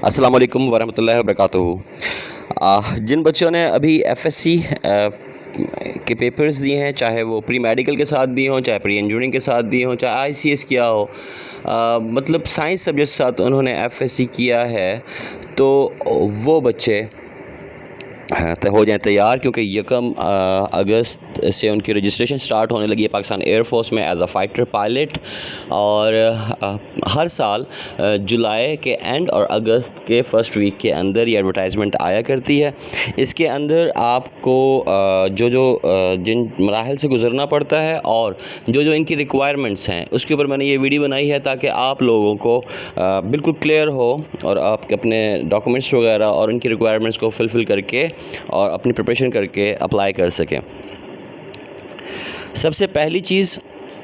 अस्सलाम वालेकुम वरहमतुल्लाहि वबरकातुहू। जिन बच्चों ने अभी एफएससी के पेपर्स दिए हैं, चाहे वो प्री मेडिकल के साथ दिए हों, चाहे प्री इंजीनियरिंग के साथ दिए हों, चाहे आईसीएस किया हो, मतलब साइंस सब्जेक्ट के साथ उन्होंने एफएससी किया है, तो वो बच्चे तो हो जाएं तैयार, क्योंकि 1 अगस्त से उनकी रजिस्ट्रेशन स्टार्ट होने लगी है पाकिस्तान एयरफोर्स में एज़ अ फ़ाइटर पायलट। और हर साल जुलाई के एंड और अगस्त के फ़र्स्ट वीक के अंदर ये एडवर्टाइजमेंट आया करती है। इसके अंदर आपको जिन मराहल से गुज़रना पड़ता है और जो इनकी रिक्वायरमेंट्स हैं, उसके ऊपर मैंने ये वीडियो बनाई है ताकि आप लोगों को बिल्कुल क्लियर हो और आप अपने डॉक्यूमेंट्स वगैरह और उनकी रिक्वायरमेंट्स को फुलफ़िल करके और अपनी प्रिपरेशन करके अप्लाई कर सकें। सबसे पहली चीज़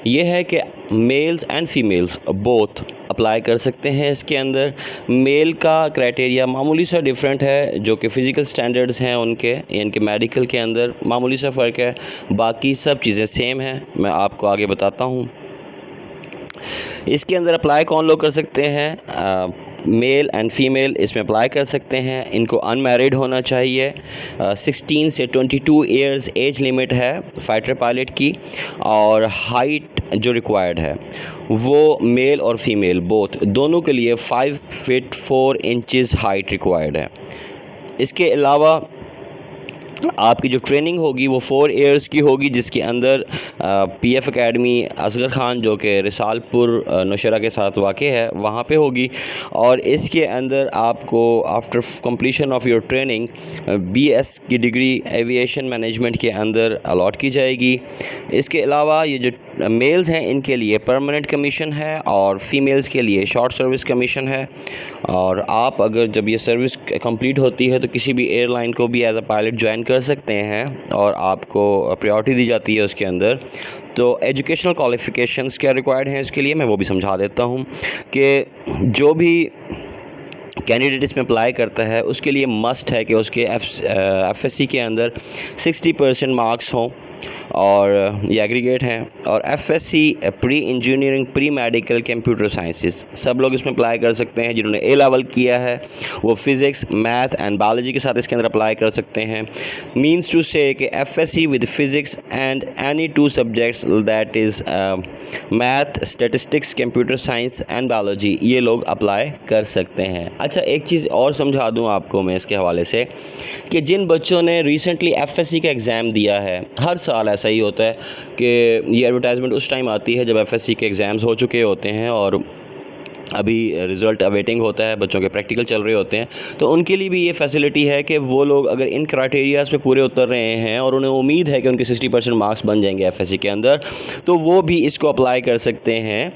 ये है कि mails and females both apply कर सकते हैं। इसके अंदर मेल का क्राइटेरिया मामूली सा डिफरेंट है, जो कि फ़िज़िकल स्टैंडर्ड्स हैं उनके, यानी कि मेडिकल के अंदर मामूली सा फ़र्क है, बाकी सब चीज़ें सेम हैं। मैं आपको आगे बताता हूँ। इसके अंदर अप्लाई कौन लोग कर सकते हैं? मेल एंड फ़ीमेल इसमें अप्लाई कर सकते हैं। इनको अनमैरिड होना चाहिए। 16 से 22 इयर्स एज लिमिट है फ़ाइटर पायलट की। और हाइट जो रिक्वायर्ड है वो मेल और फीमेल बोथ दोनों के लिए 5 फीट 4 इंचज़ हाइट रिक्वायर्ड है। इसके अलावा आपकी जो ट्रेनिंग होगी वो 4 इयर्स की होगी, जिसके अंदर पीएफ एकेडमी असगर ख़ान जो कि रिसालपुर नौशहरा के साथ वाक़े है वहाँ पे होगी। और इसके अंदर आपको after completion of your training BS की डिग्री एविएशन मैनेजमेंट के अंदर अलॉट की जाएगी। इसके अलावा ये जो मेल्स हैं इनके लिए परमानेंट कमीशन है और फीमेल्स के लिए शॉर्ट सर्विस कमीशन है। और आप अगर जब ये सर्विस कंप्लीट होती है तो किसी भी एयरलाइन को भी एज अ पायलट ज्वाइन कर सकते हैं और आपको प्रायोरिटी दी जाती है उसके अंदर। तो एजुकेशनल क्वालिफ़िकेशंस क्या रिक्वायर्ड हैं इसके लिए मैं वो भी समझा देता हूँ कि जो भी कैंडिडेट इसमें अप्लाई करता है उसके लिए मस्ट है कि उसके एफएससी के अंदर 60% मार्क्स हों और ये एग्रीगेट हैं। और FSc pre engineering pre medical computer sciences सब लोग इसमें अप्लाई कर सकते हैं। जिन्होंने ए लेवल किया है वो फ़िज़िक्स मैथ एंड बायोलॉजी के साथ इसके अंदर अप्लाई कर सकते हैं। मीन्स टू से कि FSc with physics and any 2 subjects that is math statistics computer science and biology, ये लोग अप्लाई कर सकते हैं। अच्छा, एक चीज़ और समझा दूँ आपको मैं इसके हवाले से कि जिन बच्चों ने रिसेंटली एफएससी का एग्ज़ाम दिया है, हर साल ऐसा ही होता है कि ये एडवर्टाइजमेंट उस टाइम आती है जब एफएससी के एग्ज़ाम्स हो चुके होते हैं और अभी रिज़ल्ट अवेटिंग होता है, बच्चों के प्रैक्टिकल चल रहे होते हैं। तो उनके लिए भी ये फैसिलिटी है कि वो लोग अगर इन क्राइटेरियाज़ पे पूरे उतर रहे हैं और उन्हें उम्मीद है कि उनके 60% मार्क्स बन जाएंगे एफएससी के अंदर, तो वो भी इसको अप्लाई कर सकते हैं।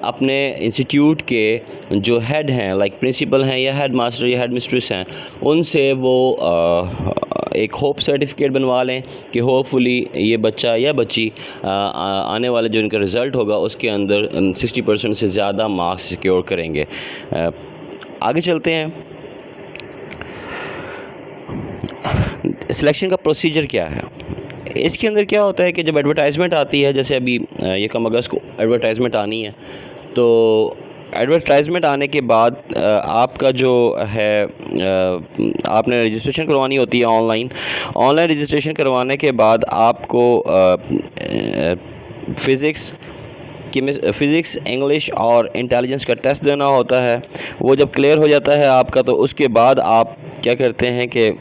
अपने इंस्टीट्यूट के जो हेड हैं, लाइक प्रिंसिपल हैं या हेड मास्टर या हेड मिस्ट्रेस हैं, उनसे वो एक होप सर्टिफिकेट बनवा लें कि होपफुली ये बच्चा या बच्ची आने वाले जो इनका रिज़ल्ट होगा उसके अंदर 60% से ज़्यादा मार्क्स सिक्योर करेंगे। आगे चलते हैं। सिलेक्शन का प्रोसीजर क्या है? इसके अंदर क्या होता है कि जब एडवर्टाइजमेंट आती है, जैसे अभी 1 अगस्त को एडवर्टाइजमेंट आनी है, तो एडवर्टाइजमेंट आने के बाद आपका जो है आपने रजिस्ट्रेशन करवानी होती है ऑनलाइन रजिस्ट्रेशन करवाने के बाद आपको फ़िज़िक्स इंग्लिश और इंटेलिजेंस का टेस्ट देना होता है। वो जब क्लियर हो जाता है आपका, तो उसके बाद आप क्या करते हैं कि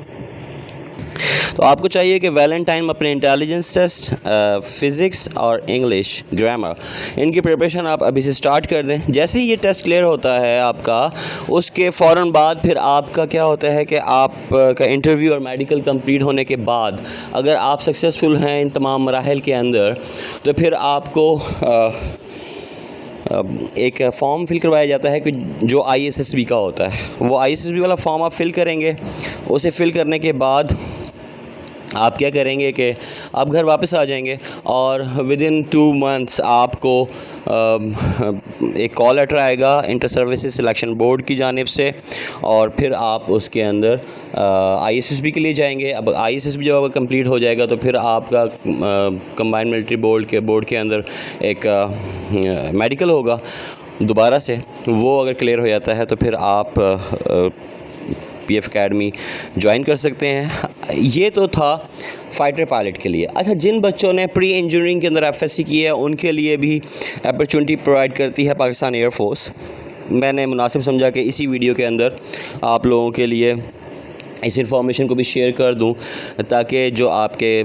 तो आपको चाहिए कि वैलेंटाइन अपने इंटेलिजेंस टेस्ट, फ़िज़िक्स और इंग्लिश ग्रामर इनकी प्रिपरेशन आप अभी से स्टार्ट कर दें। जैसे ही ये टेस्ट क्लियर होता है आपका, उसके फ़ौरन बाद फिर आपका क्या होता है कि आपका इंटरव्यू और मेडिकल कंप्लीट होने के बाद अगर आप सक्सेसफुल हैं इन तमाम मराहल के अंदर, तो फिर आपको एक फॉर्म फिल करवाया जाता है कि जो ISSB का होता है, वो ISSB वाला फॉर्म आप फिल करेंगे। उसे फिल करने के बाद आप क्या करेंगे कि आप घर वापस आ जाएंगे और विदिन 2 मंथ्स आपको एक कॉल लेटर आएगा इंटर सर्विसेज सिलेक्शन बोर्ड की जानिब से, और फिर आप उसके अंदर ISSB के लिए जाएंगे। अब ISSB जब आपका कंप्लीट हो जाएगा तो फिर आपका कंबाइंड मिलिट्री बोर्ड के अंदर एक मेडिकल होगा। दोबारा से वो अगर क्लियर हो जाता है तो फिर आप PF अकेडमी ज्वाइन कर सकते हैं। ये तो था फ़ाइटर पायलट के लिए। अच्छा, जिन बच्चों ने प्री इंजीनियरिंग के अंदर FSC की है उनके लिए भी अपॉर्चुनिटी प्रोवाइड करती है पाकिस्तान एयरफोर्स। मैंने मुनासिब समझा कि इसी वीडियो के अंदर आप लोगों के लिए इस इंफॉर्मेशन को भी शेयर कर दूं, ताकि जो आपके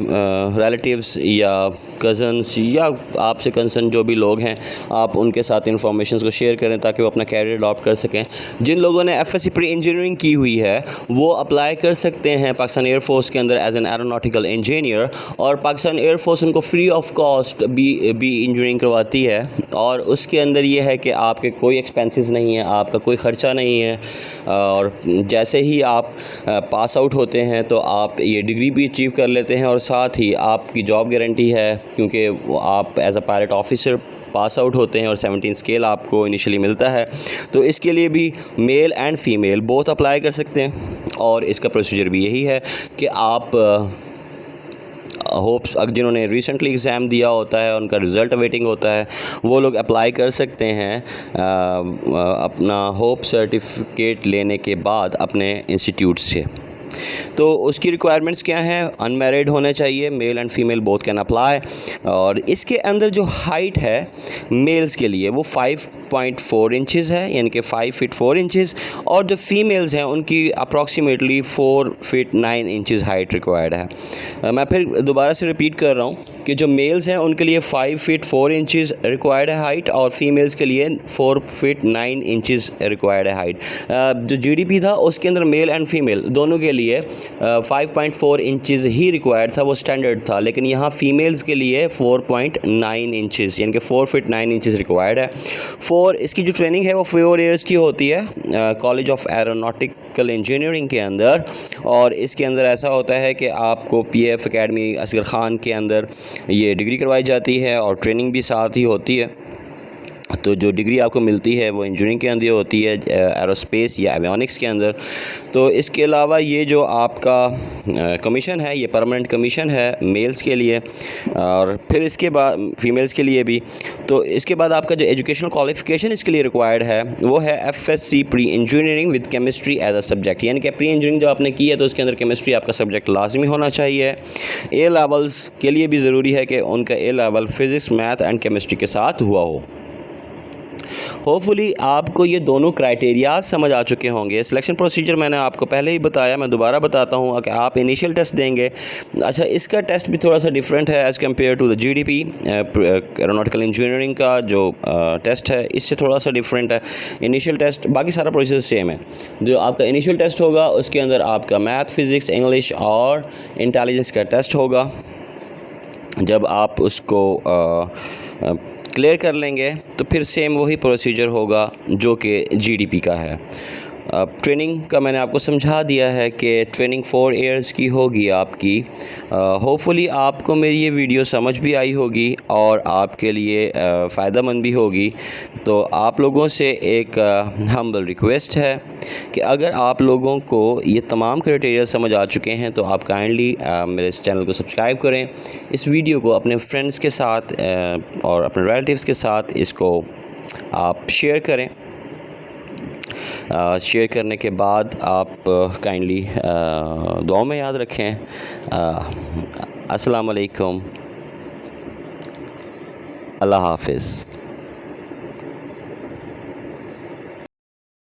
रिलेटिव्स या कज़न्स या आपसे कंसर्न जो भी लोग हैं, आप उनके साथ इंफॉर्मेशन को शेयर करें ताकि वो अपना कैरियर अडॉप्ट कर सकें। जिन लोगों ने FSC प्री इंजीनियरिंग की हुई है वो अप्लाई कर सकते हैं पाकिस्तान एयरफोर्स के अंदर एज एन एरोनॉटिकल इंजीनियर, और पाकिस्तान एयरफोर्स उनको free of cost B engineering करवाती है। और उसके अंदर ये है कि आपके कोई एक्सपेंसेस नहीं है, आपका कोई ख़र्चा नहीं है, और जैसे ही आप पास आउट होते हैं तो आप ये डिग्री भी अचीव कर लेते हैं और साथ ही आपकी जॉब गारंटी है, क्योंकि आप as a pilot officer pass out होते हैं और 17 स्केल आपको इनिशियली मिलता है। तो इसके लिए भी male and female both apply कर सकते हैं, और इसका प्रोसीजर भी यही है कि आप होप्स जिन्होंने रिसेंटली एग्ज़ाम दिया होता है, उनका रिज़ल्ट अवेटिंग होता है, वो लोग अप्लाई कर सकते हैं अपना होप सर्टिफिकेट लेने के बाद अपने इंस्टीट्यूट से। तो उसकी रिक्वायरमेंट्स क्या हैं? अनमैरिड होने चाहिए, male and female both can apply. और इसके अंदर जो हाइट है मेल्स के लिए वो 5.4 इंचज़ है, यानी कि 5 फीट 4 इंचज़, और जो फीमेल्स हैं उनकी approximately 4 feet 9 inches height required है। मैं फिर दोबारा से रिपीट कर रहा हूँ कि जो मेल्स हैं उनके लिए 5 फीट 4 इंचज़ रिक्वायर्ड है हाइट, और फीमेल्स के लिए 4 फीट 9 इंचज़ रिक्वायर्ड है हाइट। जो GDP था उसके अंदर मेल एंड फीमेल दोनों के लिए 5.4 इंचज़ ही रिक्वायर्ड था, वो स्टैंडर्ड था, लेकिन यहाँ फ़ीमेल्स के लिए 4.9 इंचज़ यानी कि 4 फीट 9 इंचज़ रिक्वायर्ड है। इसकी जो ट्रेनिंग है वो 4 ईयर्स की होती है कॉलेज ऑफ एरोनॉटिकल इंजीनियरिंग के अंदर, और इसके अंदर ऐसा होता है कि आपको PF अकेडमी असगर ख़ान के अंदर ये डिग्री करवाई जाती है और ट्रेनिंग भी साथ ही होती है। तो जो डिग्री आपको मिलती है वो इंजीनियरिंग के अंदर होती है, एरोस्पेस या एवियोनिक्स के अंदर। तो इसके अलावा ये जो आपका कमीशन है ये परमानेंट कमीशन है मेल्स के लिए, और फिर इसके बाद फीमेल्स के लिए भी। तो इसके बाद आपका जो एजुकेशनल क्वालिफ़िकेशन इसके लिए रिक्वायर्ड है वो है FSC pre engineering with chemistry as a subject, यानी कि प्री इंजीनियरिंग जो आपने की है तो उसके अंदर केमिस्ट्री आपका सब्जेक्ट लाजमी होना चाहिए। A लेवल्स के लिए भी ज़रूरी है कि उनका A level physics, math and chemistry के साथ हुआ हो। होपफुली आपको ये दोनों क्राइटेरियाज समझ आ चुके होंगे। सिलेक्शन प्रोसीजर मैंने आपको पहले ही बताया, मैं दोबारा बताता हूँ कि आप इनिशियल टेस्ट देंगे। अच्छा, इसका टेस्ट भी थोड़ा सा डिफरेंट है as compare to the GDP। Aeronautical engineering का जो टेस्ट है इससे थोड़ा सा डिफरेंट है। इनिशियल टेस्ट, बाकी सारा प्रोसीजर सेम है। जो आपका इनिशियल टेस्ट होगा उसके अंदर आपका मैथ, फिज़िक्स, इंग्लिश और इंटेलिजेंस का टेस्ट होगा। जब आप उसको क्लियर कर लेंगे तो फिर सेम वही प्रोसीजर होगा जो कि GDP का है। ट्रेनिंग का मैंने आपको समझा दिया है कि ट्रेनिंग 4 ईयर्स की होगी आपकी। होपफुली आपको मेरी ये वीडियो समझ भी आई होगी और आपके लिए फ़ायदेमंद भी होगी। तो आप लोगों से एक हम्बल रिक्वेस्ट है कि अगर आप लोगों को ये तमाम क्राइटेरिया समझ आ चुके हैं तो आप काइंडली मेरे इस चैनल को सब्सक्राइब करें, इस वीडियो को अपने फ्रेंड्स के साथ और अपने रिलेटिव्स के साथ इसको आप शेयर करें। शेयर करने के बाद आप काइंडली दुआ में याद रखें। अस्सलाम वालेकुम, अल्लाह हाफ़िज़।